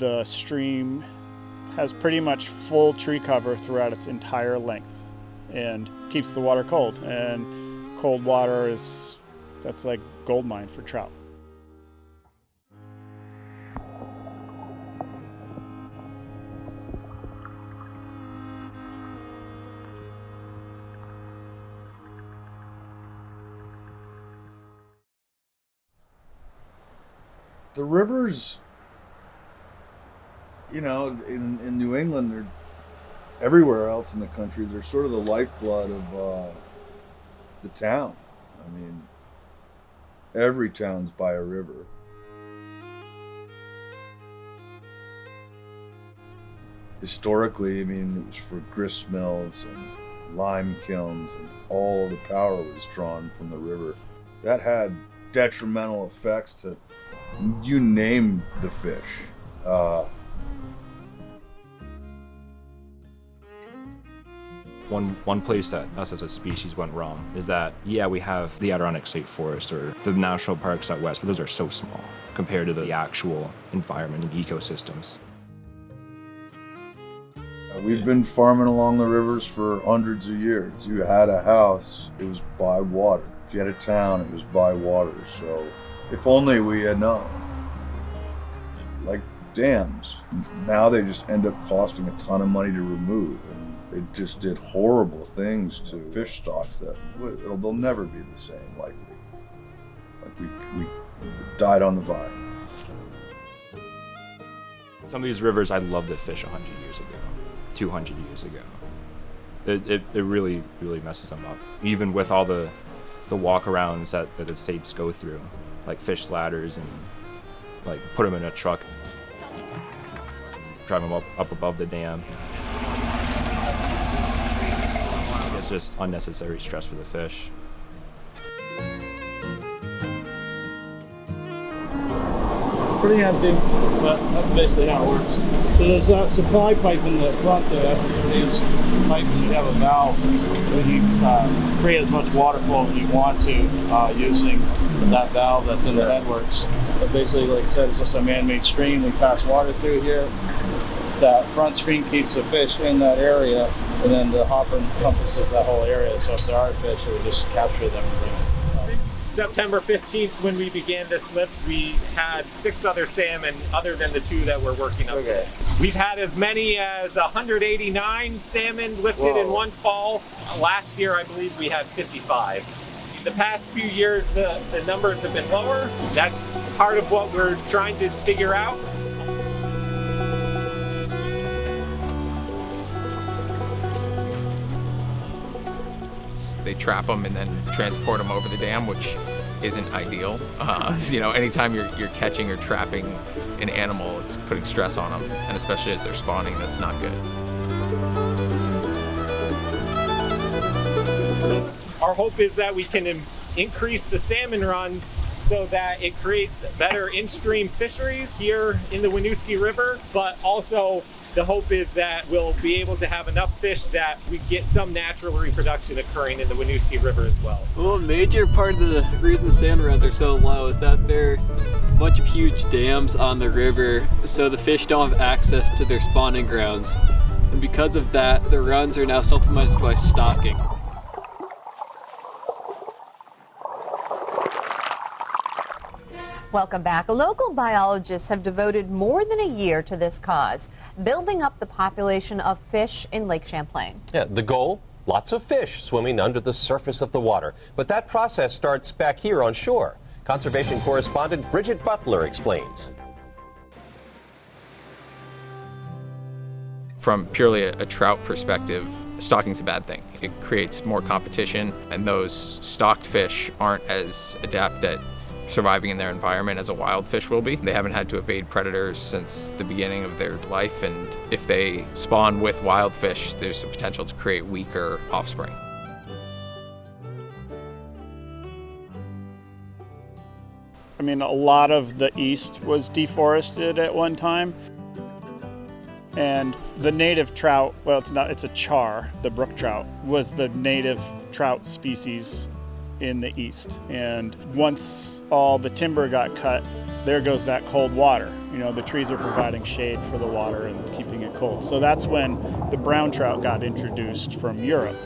The stream has pretty much full tree cover throughout its entire length and keeps the water cold. And cold water that's like gold mine for trout. The rivers, you know, in New England, they're everywhere else in the country, they're sort of the lifeblood of the town. I mean, every town's by a river. Historically, I mean, it was for grist mills and lime kilns, and all the power was drawn from the river. That had detrimental effects to, you name the fish. One place that us as a species went wrong is that, yeah, we have the Adirondack State Forest or the national parks out west, but those are so small compared to the actual environment and ecosystems. We've been farming along the rivers for hundreds of years. You had a house, it was by water. If you had a town, it was by water. So if only we had known. Like dams. Now they just end up costing a ton of money to remove. And they just did horrible things to fish stocks that they'll never be the same, likely. Like we died on the vine. Some of these rivers I'd love to fish 100 years ago, 200 years ago. It really, really messes them up. Even with all the walkarounds that the states go through, like fish ladders and like put them in a truck, drive them up above the dam. It's just unnecessary stress for the fish. Pretty empty, but that's basically how it works. So there's that supply pipe in the front there. That's a conveyance pipe, and you have a valve that you create as much water flow as you want to using that valve that's in the headworks. But basically, like I said, it's just a man-made stream. We pass water through here. That front screen keeps the fish in that area, and then the hopper encompasses that whole area. So if there are fish, it would just capture them and bring them. September 15th, when we began this lift, we had 6 other salmon other than the 2 that we're working up today. We've had as many as 189 salmon lifted in one fall. Last year, I believe we had 55. The past few years, the numbers have been lower. That's part of what we're trying to figure out. They trap them and then transport them over the dam, which isn't ideal. You know, anytime you're catching or trapping an animal, it's putting stress on them, and especially as they're spawning, that's not good. Our hope is that we can increase the salmon runs so that it creates better in-stream fisheries here in the Winooski River, but also the hope is that we'll be able to have enough fish that we get some natural reproduction occurring in the Winooski River as well. Well, a major part of the reason the salmon runs are so low is that there are a bunch of huge dams on the river, so the fish don't have access to their spawning grounds. And because of that, the runs are now supplemented by stocking. Welcome back. Local biologists have devoted more than a year to this cause, building up the population of fish in Lake Champlain. Yeah, the goal? Lots of fish swimming under the surface of the water. But that process starts back here on shore. Conservation correspondent Bridget Butler explains. From purely a trout perspective, stocking's a bad thing. It creates more competition, and those stocked fish aren't as adept at surviving in their environment as a wild fish will be. They haven't had to evade predators since the beginning of their life, and if they spawn with wild fish, there's a potential to create weaker offspring. I mean, a lot of the east was deforested at one time. And the native trout, well, it's a char, the brook trout, was the native trout species in the east. And once all the timber got cut, there goes that cold water. You know, the trees are providing shade for the water and keeping it cold. So that's when the brown trout got introduced from Europe,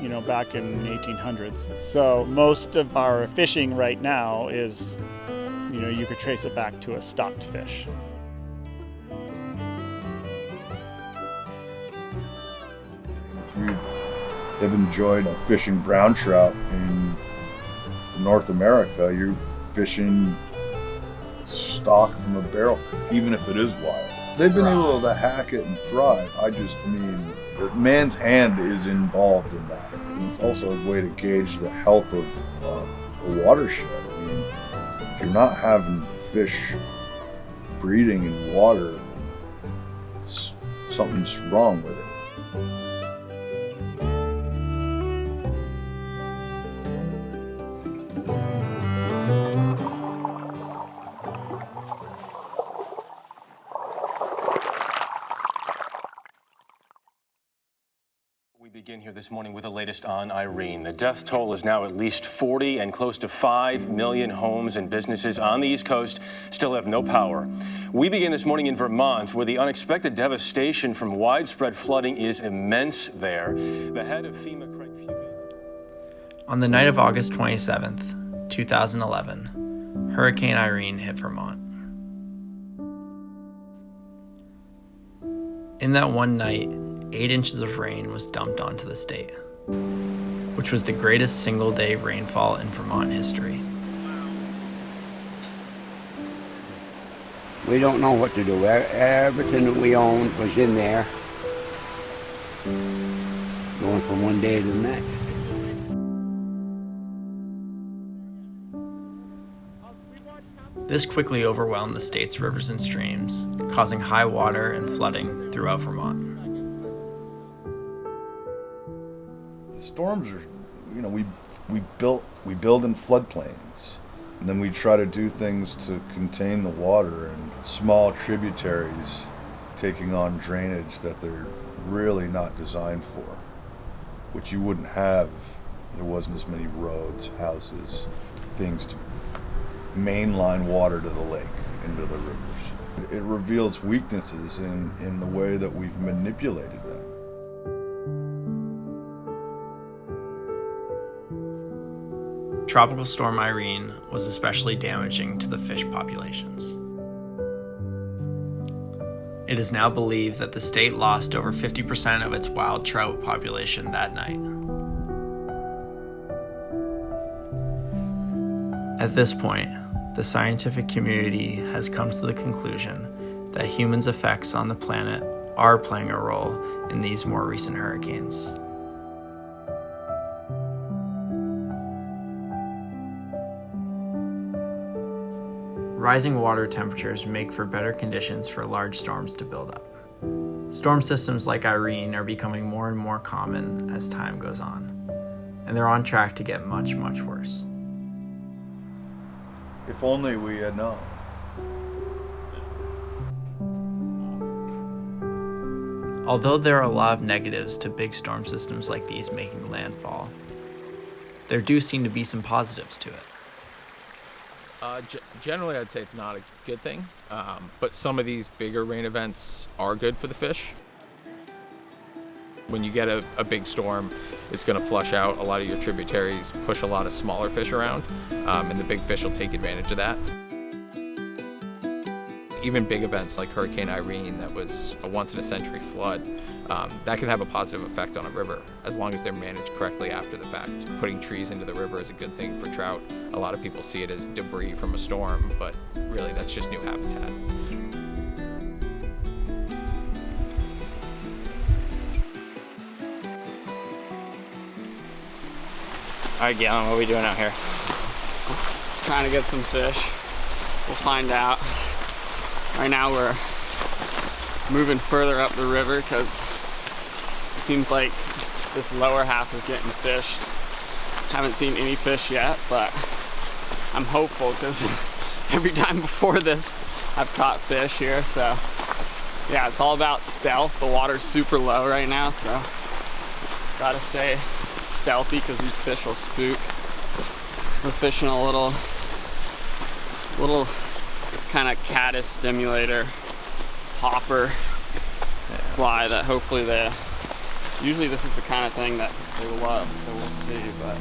you know, back in the 1800s. So most of our fishing right now is, you know, you could trace it back to a stocked fish. If you have enjoyed fishing brown trout in North America, you're fishing stock from a barrel, even if it is wild. They've been able to hack it and thrive. I just mean that man's hand is involved in that. And it's also a way to gauge the health of a watershed. I mean, if you're not having fish breeding in water, something's wrong with it. We begin here this morning with the latest on Irene. The death toll is now at least 40, and close to 5 million homes and businesses on the East Coast still have no power. We begin this morning in Vermont, where the unexpected devastation from widespread flooding is immense there. The head of FEMA, Craig Fugate. On the night of August 27th, 2011, Hurricane Irene hit Vermont. In that one night, 8 inches of rain was dumped onto the state, which was the greatest single-day rainfall in Vermont history. We don't know what to do. Everything that we owned was in there, going from one day to the next. This quickly overwhelmed the state's rivers and streams, causing high water and flooding throughout Vermont. Storms are, you know, we build in floodplains, and then we try to do things to contain the water, and small tributaries taking on drainage that they're really not designed for, which you wouldn't have if there wasn't as many roads, houses, things to mainline water to the lake, into the rivers. It reveals weaknesses in the way that we've manipulated them. Tropical Storm Irene was especially damaging to the fish populations. It is now believed that the state lost over 50% of its wild trout population that night. At this point, the scientific community has come to the conclusion that humans' effects on the planet are playing a role in these more recent hurricanes. Rising water temperatures make for better conditions for large storms to build up. Storm systems like Irene are becoming more and more common as time goes on, and they're on track to get much, much worse. If only we had known. Although there are a lot of negatives to big storm systems like these making landfall, there do seem to be some positives to it. Generally, I'd say it's not a good thing, but some of these bigger rain events are good for the fish. When you get a big storm, it's going to flush out a lot of your tributaries, push a lot of smaller fish around, and the big fish will take advantage of that. Even big events like Hurricane Irene, that was a once-in-a-century flood, that can have a positive effect on a river as long as they're managed correctly after the fact. Putting trees into the river is a good thing for trout. A lot of people see it as debris from a storm, but really that's just new habitat. All right, Galen, what are we doing out here? Trying to get some fish. We'll find out. Right now we're moving further up the river because it seems like this lower half is getting fish. Haven't seen any fish yet, but I'm hopeful because every time before this I've caught fish here. So yeah, it's all about stealth. The water's super low right now, so gotta stay stealthy because these fish will spook. We're fishing a little kind of caddis stimulator hopper fly that hopefully usually this is the kind of thing that they love, so we'll see. But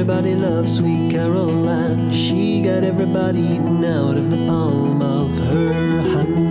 everybody loves sweet Caroline. She got everybody eating out of the palm of her hand.